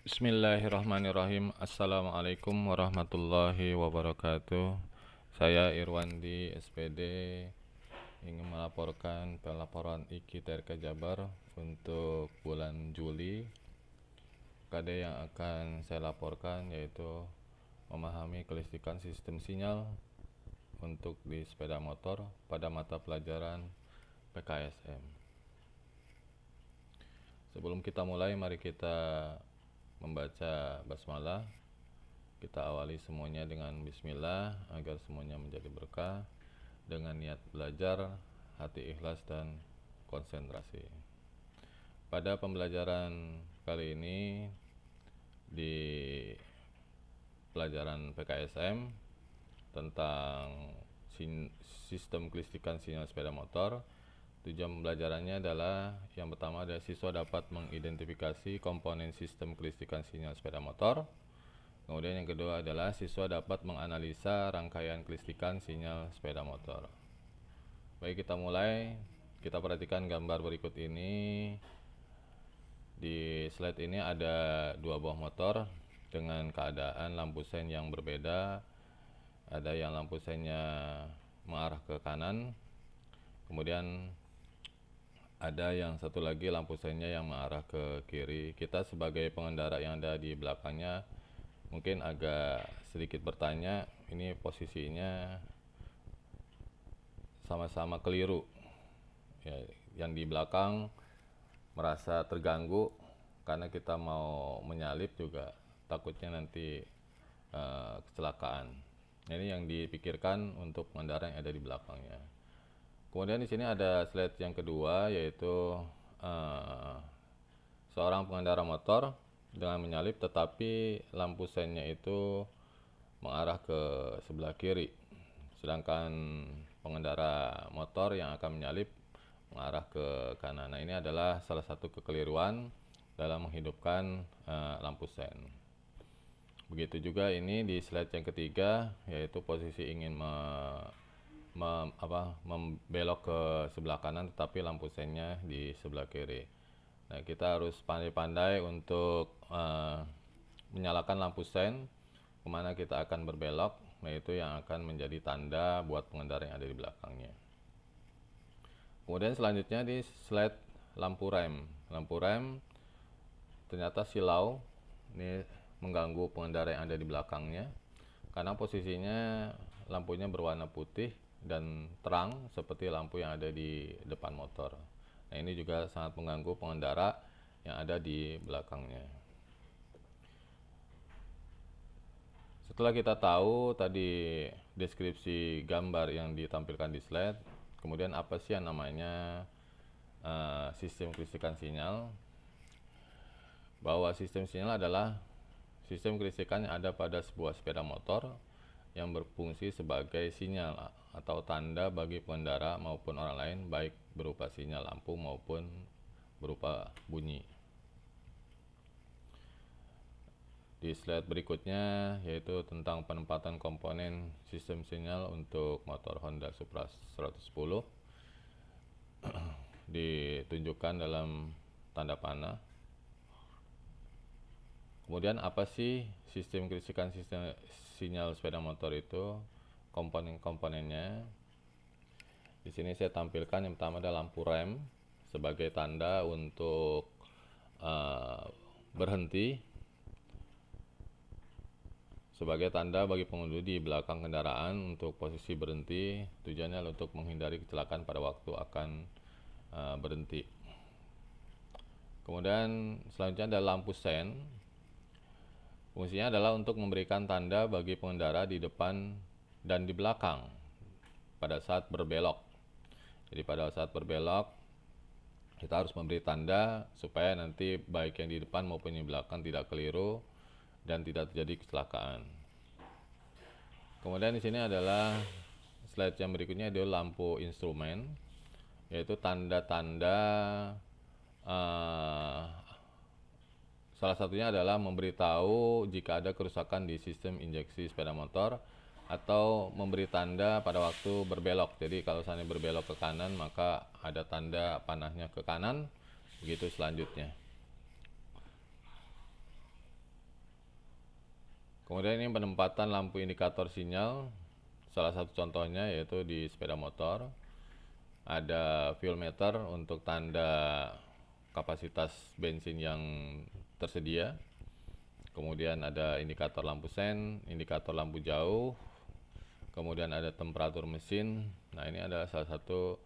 Bismillahirrahmanirrahim. Assalamualaikum warahmatullahi wabarakatuh. Saya Irwandi SPD ingin melaporkan pelaporan IKI-TRK Jabar untuk bulan Juli. KD yang akan saya laporkan yaitu memahami kelistrikan sistem sinyal untuk di sepeda motor pada mata pelajaran PKSM. Sebelum kita mulai, mari kita membaca basmalah. Kita awali semuanya dengan bismillah agar semuanya menjadi berkah, dengan niat belajar, hati ikhlas dan konsentrasi. Pada pembelajaran kali ini di pelajaran PKSM tentang sistem kelistrikan sinyal sepeda motor, tujuan pembelajarannya adalah yang pertama adalah siswa dapat mengidentifikasi komponen sistem kelistrikan sinyal sepeda motor. Kemudian yang kedua adalah siswa dapat menganalisa rangkaian kelistrikan sinyal sepeda motor. Baik, kita mulai. Kita perhatikan gambar berikut ini. Di slide ini ada dua buah motor dengan keadaan lampu sen yang berbeda. Ada yang lampu sennya mengarah ke kanan, kemudian ada yang satu lagi lampu sennya yang mengarah ke kiri. Kita sebagai pengendara yang ada di belakangnya mungkin agak sedikit bertanya, ini posisinya sama-sama keliru ya, yang di belakang merasa terganggu karena kita mau menyalip juga takutnya nanti kecelakaan. Ini yang dipikirkan untuk pengendara yang ada di belakangnya. Kemudian di sini ada slide yang kedua, yaitu seorang pengendara motor dengan menyalip tetapi lampu sennya itu mengarah ke sebelah kiri, sedangkan pengendara motor yang akan menyalip mengarah ke kanan. Nah, ini adalah salah satu kekeliruan dalam menghidupkan lampu sen. Begitu juga ini di slide yang ketiga, yaitu posisi ingin membelok ke sebelah kanan tetapi lampu sennya di sebelah kiri. Nah, kita harus pandai-pandai untuk menyalakan lampu sen kemana kita akan berbelok. Nah, itu yang akan menjadi tanda buat pengendara yang ada di belakangnya. Kemudian selanjutnya di slide lampu rem. Lampu rem ternyata silau, ini mengganggu pengendara yang ada di belakangnya karena posisinya lampunya berwarna putih dan terang seperti lampu yang ada di depan motor. Nah, ini juga sangat mengganggu pengendara yang ada di belakangnya. Setelah kita tahu tadi deskripsi gambar yang ditampilkan di slide, kemudian apa sih yang namanya sistem kelistrikan sinyal? Bahwa sistem sinyal adalah sistem kelistrikan yang ada pada sebuah sepeda motor yang berfungsi sebagai sinyal atau tanda bagi pengendara maupun orang lain, baik berupa sinyal lampu maupun berupa bunyi. Di slide berikutnya yaitu tentang penempatan komponen sistem sinyal untuk motor Honda Supra 110 ditunjukkan dalam tanda panah. Kemudian apa sih sistem kelistrikan sistem sinyal sepeda motor itu? Komponen-komponennya. Di sini saya tampilkan yang pertama adalah lampu rem sebagai tanda untuk berhenti, sebagai tanda bagi pengemudi di belakang kendaraan untuk posisi berhenti. Tujuannya untuk menghindari kecelakaan pada waktu akan berhenti. Kemudian selanjutnya ada lampu sen. Fungsinya adalah untuk memberikan tanda bagi pengendara di depan dan di belakang pada saat berbelok. Jadi pada saat berbelok kita harus memberi tanda supaya nanti baik yang di depan maupun yang di belakang tidak keliru dan tidak terjadi kecelakaan. Kemudian di sini adalah slide yang berikutnya, adalah lampu instrumen, yaitu tanda-tanda salah satunya adalah memberitahu jika ada kerusakan di sistem injeksi sepeda motor atau memberi tanda pada waktu berbelok. Jadi kalau misalnya berbelok ke kanan maka ada tanda panahnya ke kanan, begitu selanjutnya. Kemudian ini penempatan lampu indikator sinyal. Salah satu contohnya yaitu di sepeda motor. Ada fuel meter untuk tanda kapasitas bensin yang tersedia. Kemudian ada indikator lampu sen, indikator lampu jauh. Kemudian ada temperatur mesin. Nah, ini adalah salah satu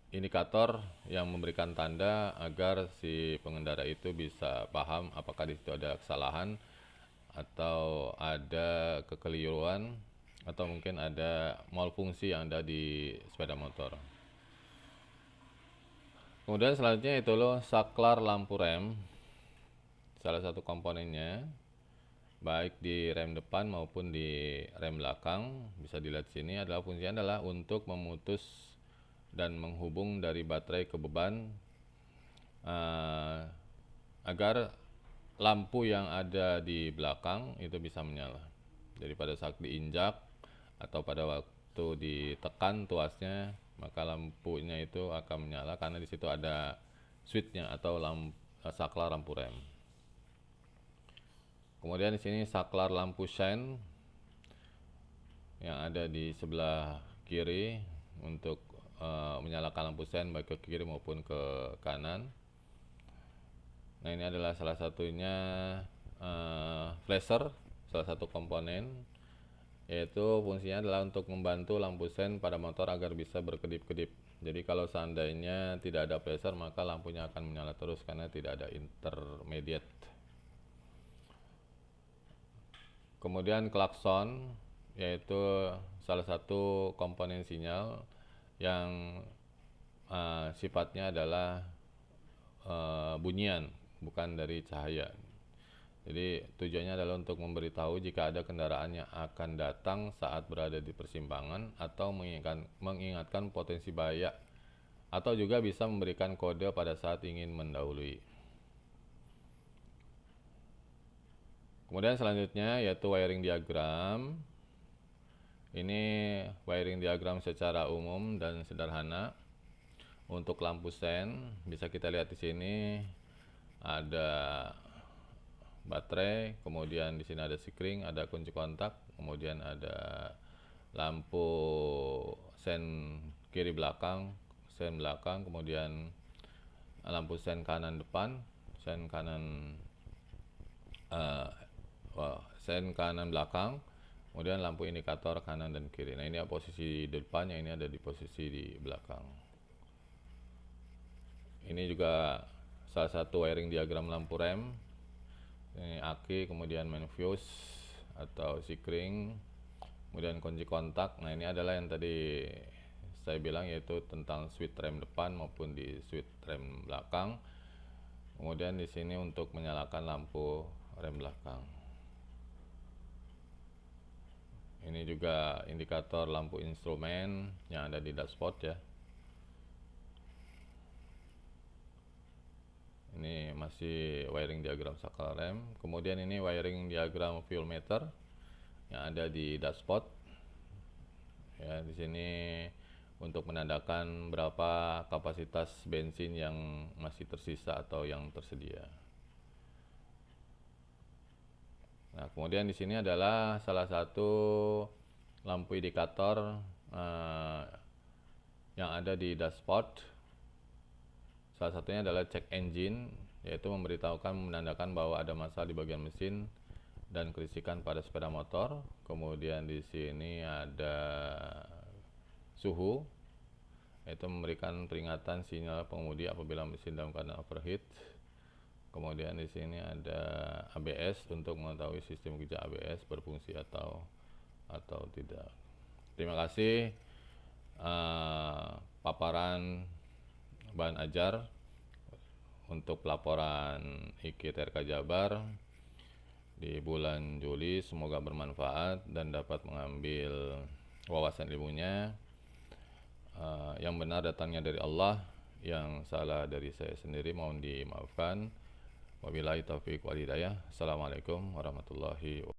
indikator yang memberikan tanda agar si pengendara itu bisa paham apakah di situ ada kesalahan atau ada kekeliruan atau mungkin ada malfungsi yang ada di sepeda motor. Kemudian selanjutnya itu loh saklar lampu rem. Salah satu komponennya baik di rem depan maupun di rem belakang, bisa dilihat sini adalah fungsinya adalah untuk memutus dan menghubung dari baterai ke beban agar lampu yang ada di belakang itu bisa menyala. Jadi pada saat diinjak atau pada waktu ditekan tuasnya, maka lampunya itu akan menyala karena di situ ada switchnya atau saklar lampu rem. Kemudian di sini saklar lampu sen yang ada di sebelah kiri untuk menyalakan lampu sen baik ke kiri maupun ke kanan. Nah, ini adalah salah satunya flasher, salah satu komponen, yaitu fungsinya adalah untuk membantu lampu sen pada motor agar bisa berkedip-kedip. Jadi kalau seandainya tidak ada flasher, maka lampunya akan menyala terus karena tidak ada intermediate. Kemudian klakson, yaitu salah satu komponen sinyal yang sifatnya adalah bunyian, bukan dari cahaya. Jadi tujuannya adalah untuk memberitahu jika ada kendaraan yang akan datang saat berada di persimpangan atau mengingatkan potensi bahaya, atau juga bisa memberikan kode pada saat ingin mendahului. Kemudian selanjutnya yaitu wiring diagram. Ini wiring diagram secara umum dan sederhana. Untuk lampu sen bisa kita lihat di sini ada baterai, kemudian di sini ada sikring, ada kunci kontak, kemudian ada lampu sen kiri belakang, sen belakang, kemudian lampu sen kanan depan, sen kanan sen kanan belakang, kemudian lampu indikator kanan dan kiri. Nah, ini posisi di depannya, ini ada di posisi di belakang. Ini juga salah satu wiring diagram lampu rem. Ini aki, kemudian main fuse atau sikring, kemudian kunci kontak. Nah, ini adalah yang tadi saya bilang, yaitu tentang switch rem depan maupun di switch rem belakang. Kemudian di sini untuk menyalakan lampu rem belakang. Ini juga indikator lampu instrumen yang ada di dashboard ya. Ini masih wiring diagram saklar rem. Kemudian ini wiring diagram fuel meter yang ada di dashboard. Ya, di sini untuk menandakan berapa kapasitas bensin yang masih tersisa atau yang tersedia. Nah, kemudian di sini adalah salah satu lampu indikator yang ada di dashboard. Salah satunya adalah check engine, yaitu memberitahukan, menandakan bahwa ada masalah di bagian mesin dan kelistrikan pada sepeda motor. Kemudian di sini ada suhu, yaitu memberikan peringatan sinyal pengemudi apabila mesin dalam keadaan overheat. Kemudian di sini ada ABS untuk mengetahui sistem kerja ABS berfungsi atau tidak. Terima kasih. Paparan bahan ajar untuk pelaporan IKI TRK Jabar di bulan Juli. Semoga bermanfaat dan dapat mengambil wawasan ilmunya. Yang benar datangnya dari Allah, yang salah dari saya sendiri mohon dimaafkan. Wabillahi taufiq wal hidayah. Assalamualaikum warahmatullahi wabarakatuh.